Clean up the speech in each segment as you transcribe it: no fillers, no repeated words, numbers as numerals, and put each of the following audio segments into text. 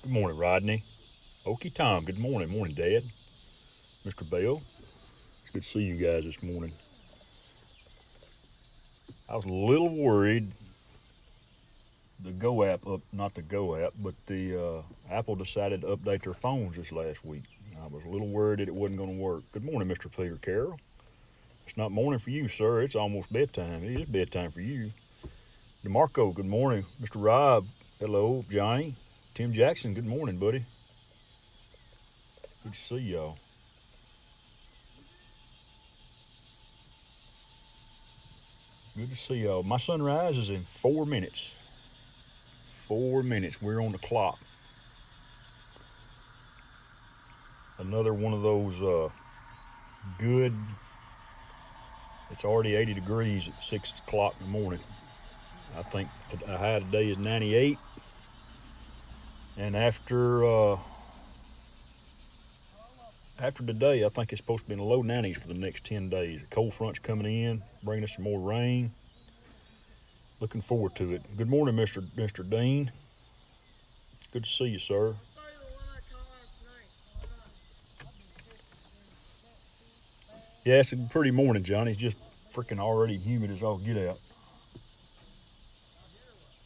Good morning, Rodney. Okie Tom, good morning. Morning, Dad. Mr. Bell, it's good to see you guys this morning. I was a little worried the Go app, not the Go app, but the Apple decided to update their phones this last week. I was a little worried that it wasn't going to work. Good morning, Mr. Peter Carroll. It's not morning for you, sir. It's almost bedtime. It is bedtime for you. DeMarco, good morning. Mr. Rob, hello. Johnny. Tim Jackson, good morning, buddy. Good to see y'all. Good to see y'all. My sunrise is in 4 minutes. 4 minutes. We're on the clock. Another one of those good. It's already 80 degrees at 6 o'clock in the morning. I think a high today is 98. And after today, I think it's supposed to be in the low 90s for the next 10 days. The cold front's coming in, bringing us some more rain. Looking forward to it. Good morning, Mr. Dean. Good to see you, sir. Yeah, it's a pretty morning, Johnny. It's just freaking already humid as all get out.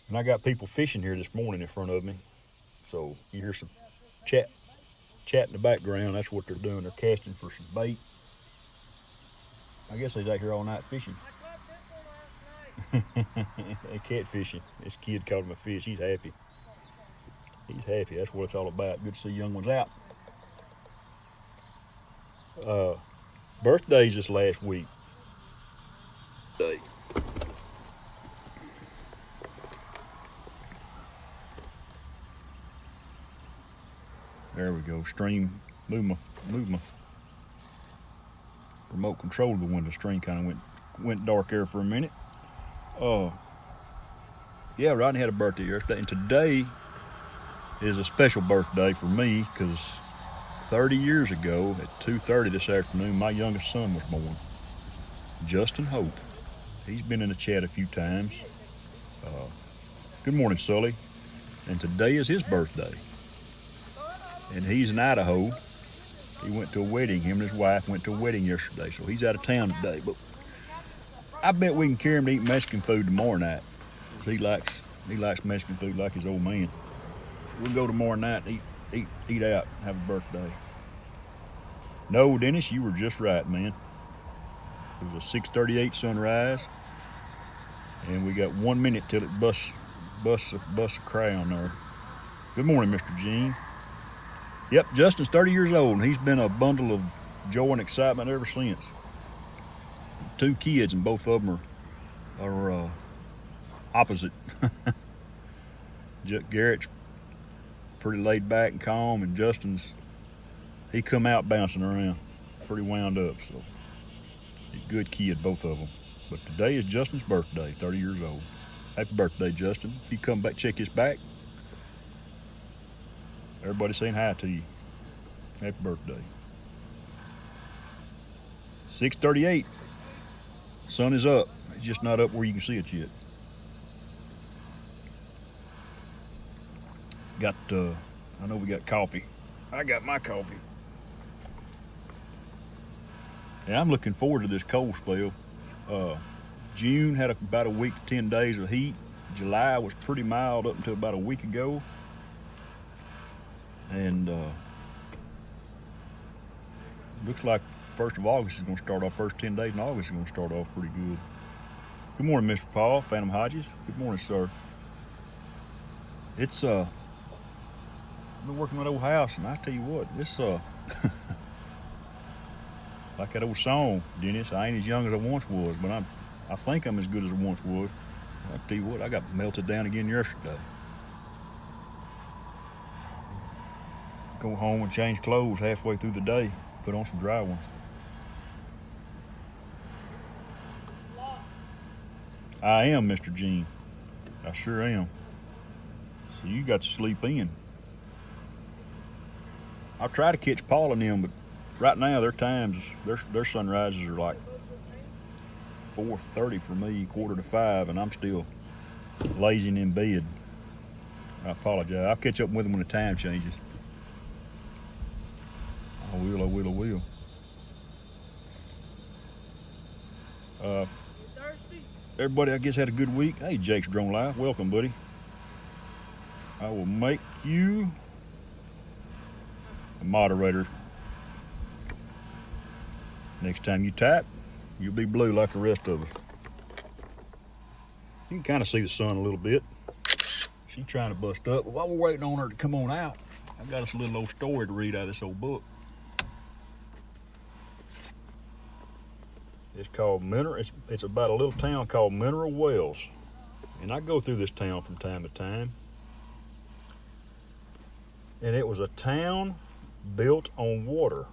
And I got people fishing here this morning in front of me. So you hear some chat in the background. That's what they're doing. They're casting for some bait. I guess they's out here all night fishing. They catfishing. This kid caught him a fish. He's happy. He's happy. That's what it's all about. Good to see young ones out. Uh, Birthdays this last week. There we go. Stream. Move my remote control to the window. Stream kind of went dark there for a minute. Uh, yeah, Rodney had a birthday yesterday, and today is a special birthday for me because 30 years ago at 2:30 this afternoon, my youngest son was born, Justin Hope. He's been in the chat a few times. Good morning, Sully. And today is his birthday. And he's in Idaho. He went to a wedding. Him and his wife went to a wedding yesterday, so he's out of town today. But I bet we can carry him to eat Mexican food tomorrow night. He likes Mexican food like his old man. We'll go tomorrow night and eat out, have a birthday. No, Dennis, you were just right, man. It was a 6:38 sunrise, and we got 1 minute till it busts a crown there. Good morning, Mr. Gene. Yep, Justin's 30 years old, and he's been a bundle of joy and excitement ever since. 2 kids, and both of them are opposite. Garrett's pretty laid back and calm, and he come out bouncing around, pretty wound up. So, a good kid, both of them. But today is Justin's birthday, 30 years old. Happy birthday, Justin. If you come back, check his back. Everybody saying hi to you. Happy birthday. 6:38. Sun is up. It's just not up where you can see it yet. I know we got coffee. I got my coffee. Yeah, I'm looking forward to this cold spell. June had about a week to 10 days of heat. July was pretty mild up until about a week ago. And looks like 1st of August is going to start off. First 10 days in August is going to start off pretty good. Good morning, Mr. Paul, Phantom Hodges. Good morning, sir. It's I've been working on that old house, and I tell you what, this like that old song, Dennis. I ain't as young as I once was, but I think I'm as good as I once was. I tell you what, I got melted down again yesterday. Go home and change clothes halfway through the day. Put on some dry ones. I am, Mr. Gene. I sure am. So you got to sleep in. I'll try to catch Paul and them, but right now their sunrises are like 4:30 for me, 4:45, and I'm still lazing in bed. I apologize. I'll catch up with them when the time changes. I will, I will, I will. Uh, Everybody, I guess, had a good week. Hey, Jake's Drone Live. Welcome, buddy. I will make you a moderator. Next time you tap, you'll be blue like the rest of us. You can kind of see the sun a little bit. She's trying to bust up. But while we're waiting on her to come on out, I got us a little old story to read out of this old book. It's called Mineral. It's about a little town called Mineral Wells, and I go through this town from time to time. And it was a town built on water,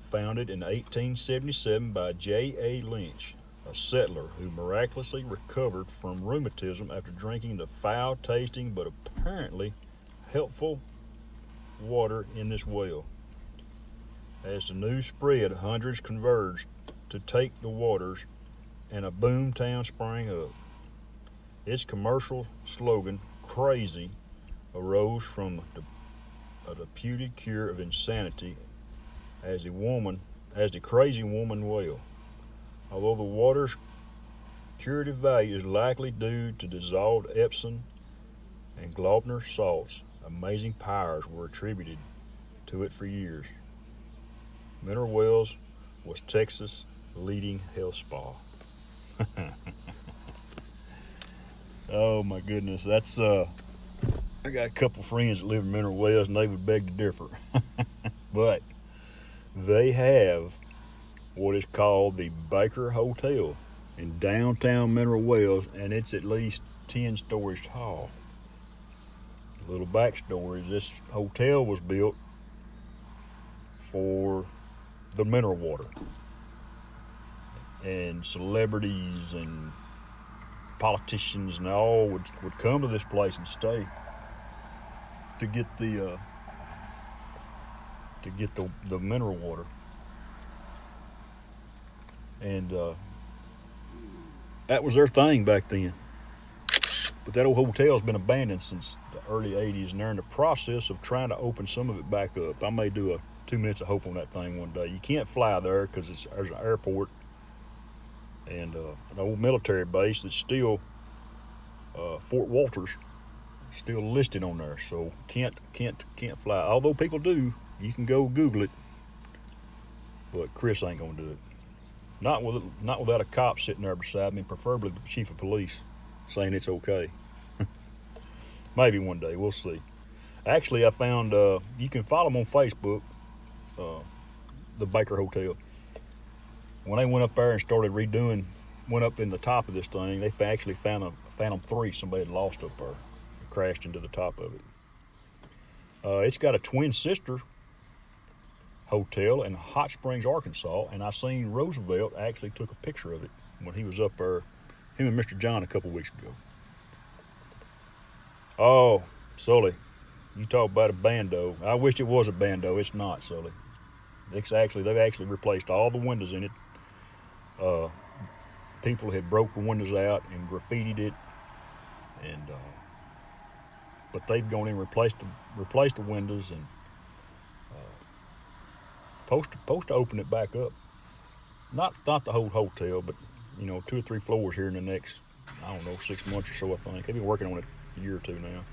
founded in 1877 by J.A. Lynch, a settler who miraculously recovered from rheumatism after drinking the foul-tasting but apparently helpful water in this well. As the news spread, hundreds converged to take the waters, and a boom town sprang up. Its commercial slogan, "Crazy," arose from a reputed cure of insanity as the crazy woman well. Although the water's curative value is likely due to dissolved Epsom and Glauber salts, amazing powers were attributed to it for years. Mineral Wells was Texas' leading health spa. Oh my goodness, that's I got a couple friends that live in Mineral Wells and they would beg to differ. But they have what is called the Baker Hotel in downtown Mineral Wells, and it's at least 10 stories tall. A little backstory, this hotel was built for the mineral water. And celebrities and politicians and all would come to this place and stay to get the mineral water. And that was their thing back then. But that old hotel's been abandoned since the early 80s, and they're in the process of trying to open some of it back up. I may do a 2 minutes of hope on that thing one day. You can't fly there because there's an airport and an old military base that's still Fort Walters, still listed on there. So can't fly. Although people do, you can go Google it. But Chris ain't gonna do it. Not without a cop sitting there beside me, preferably the chief of police, saying it's okay. Maybe one day, we'll see. Actually, I found you can follow them on Facebook, the Baker Hotel. When they went up there and started went up in the top of this thing, they actually found them three. Somebody had lost up there and crashed into the top of it. It's got a twin sister hotel in Hot Springs, Arkansas, and I seen Roosevelt actually took a picture of it when he was up there, him and Mr. John, a couple weeks ago. Oh, Sully, you talk about a bando. I wish it was a bando. It's not, Sully. They've actually replaced all the windows in it. People had broke the windows out and graffitied it, and but they've gone in and replaced the windows and supposed to open it back up. Not the whole hotel, but 2 or 3 floors here in the next 6 months or so. I think they've been working on it a year or two now.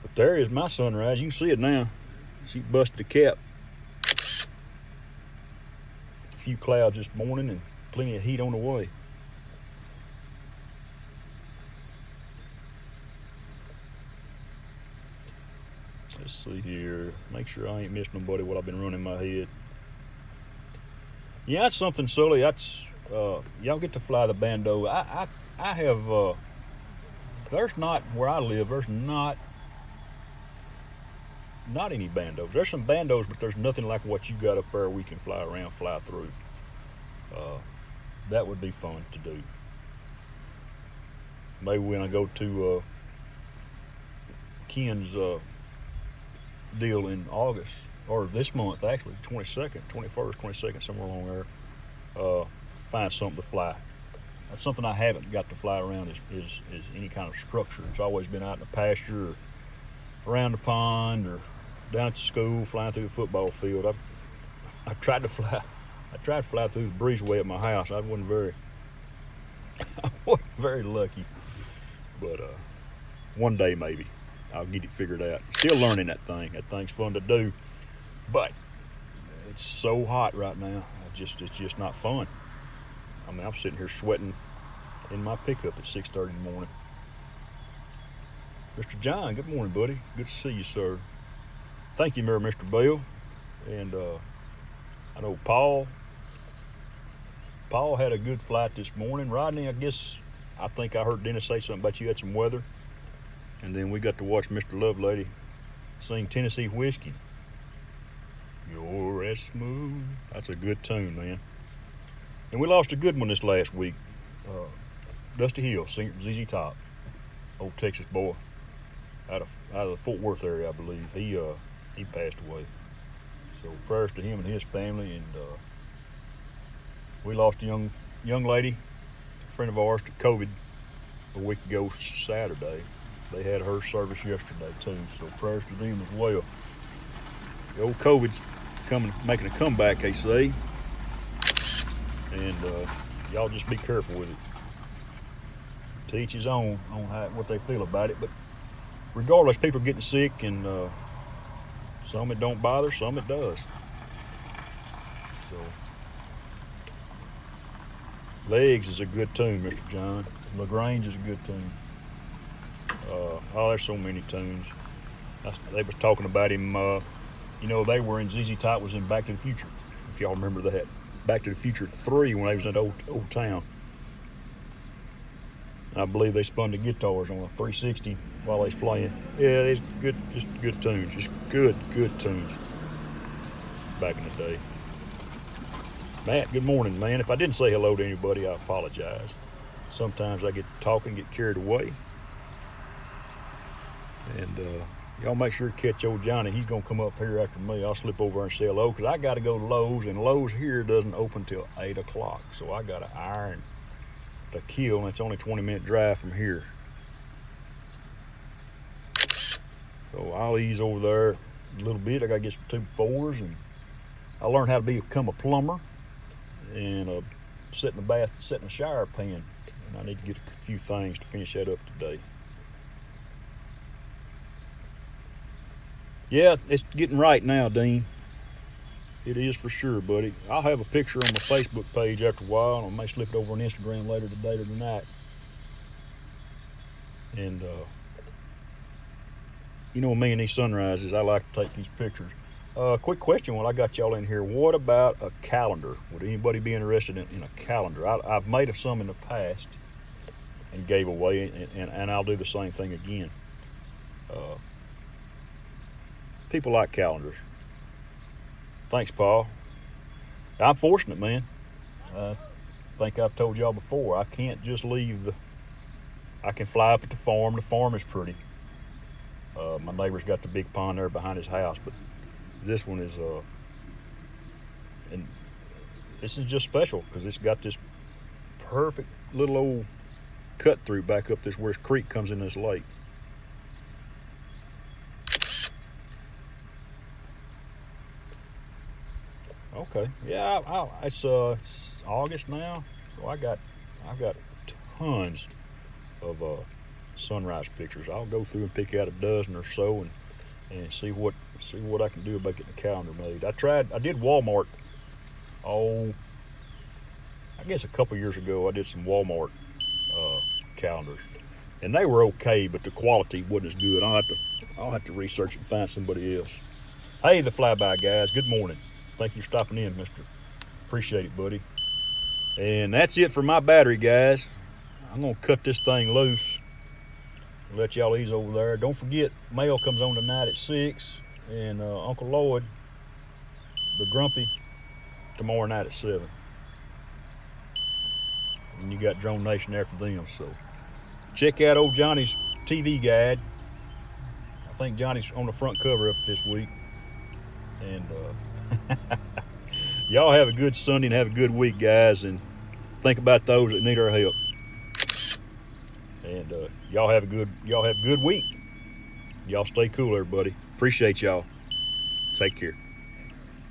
But there is my sunrise. You can see it now. She busted the cap. A few clouds this morning and plenty of heat on the way. Let's see here. Make sure I ain't missed nobody while I've been running my head. Yeah, that's something, Sully. That's y'all get to fly the bando. I have. There's not where I live. There's not any bandos. There's some bandos, but there's nothing like what you got up there we can fly around, fly through. That would be fun to do. Maybe when I go to Ken's deal in August, or this month actually, 22nd, 21st, 22nd, somewhere along there, find something to fly. That's something I haven't got to fly around is any kind of structure. It's always been out in the pasture or around the pond or down at the school, flying through the football field. I tried to fly. I tried to fly through the breezeway at my house. I wasn't very, I wasn't very lucky. But one day maybe I'll get it figured out. Still learning that thing. That thing's fun to do, but it's so hot right now. It's just not fun. I mean, I'm sitting here sweating in my pickup at 6:30 in the morning. Mr. John, good morning, buddy. Good to see you, sir. Thank you, Mr. Bell. And I know Paul had a good flight this morning. Rodney, I think I heard Dennis say something about you had some weather. And then we got to watch Mr. Lovelady sing Tennessee Whiskey. You're as smooth. That's a good tune, man. And we lost a good one this last week. Dusty Hill, singer ZZ Top, old Texas boy, out of the Fort Worth area, I believe. He passed away. So prayers to him and his family. And we lost a young lady, a friend of ours, to COVID a week ago Saturday. They had her service yesterday too. So prayers to them as well. The old COVID's making a comeback, they say. And y'all just be careful with it. To each his own on what they feel about it. But regardless, people are getting sick, and some it don't bother, some it does. So, Legs is a good tune, Mr. John. LaGrange is a good tune. There's so many tunes. They was talking about him. They were in ZZ Top was in Back to the Future, if y'all remember that. Back to the Future 3 when they was in old town. I believe they spun the guitars on a 360 while they was playing. Yeah, it's good, just good tunes, just good tunes back in the day. Matt, good morning, man. If I didn't say hello to anybody, I apologize. Sometimes I get talking, get carried away. And y'all make sure to catch old Johnny. He's going to come up here after me. I'll slip over and say hello because I got to go to Lowe's, and Lowe's here doesn't open till 8 o'clock. So I got to iron to kill, and it's only a 20-minute drive from here. So I'll ease over there a little bit. I got to get some 2x4s, and I learned how to become a plumber and sit in the shower pan. And I need to get a few things to finish that up today. Yeah, it's getting right now, Dean. It is for sure, buddy. I'll have a picture on my Facebook page after a while, and I may slip it over on Instagram later today or tonight. And, me and these sunrises, I like to take these pictures. Quick question while I got y'all in here. What about a calendar? Would anybody be interested in a calendar? I've made some in the past and gave away, and I'll do the same thing again. People like calendars. Thanks, Paul. I'm fortunate, man. I think I've told y'all before, I can't just leave I can fly up at the farm. The farm is pretty. My neighbor's got the big pond there behind his house, but this one is, and this is just special because it's got this perfect little old cut through back up this where this creek comes in this lake. Okay, yeah, it's August now, so I've got tons of sunrise pictures. I'll go through and pick out a dozen or so and see what I can do about getting a calendar made. I did Walmart. I guess a couple years ago I did some Walmart calendars, and they were okay, but the quality wasn't as good. I'll have to research and find somebody else. Hey, the flyby guys, good morning. Thank you for stopping in, mister. Appreciate it, buddy. And that's it for my battery, guys. I'm going to cut this thing loose. Let y'all ease over there. Don't forget, mail comes on tonight at 6. And Uncle Lloyd, the Grumpy, tomorrow night at 7. And you got Drone Nation after them. So check out old Johnny's TV guide. I think Johnny's on the front cover of it this week. And y'all have a good Sunday and have a good week, guys. And think about those that need our help. And y'all have a good week. Y'all stay cool, everybody. Appreciate y'all. Take care.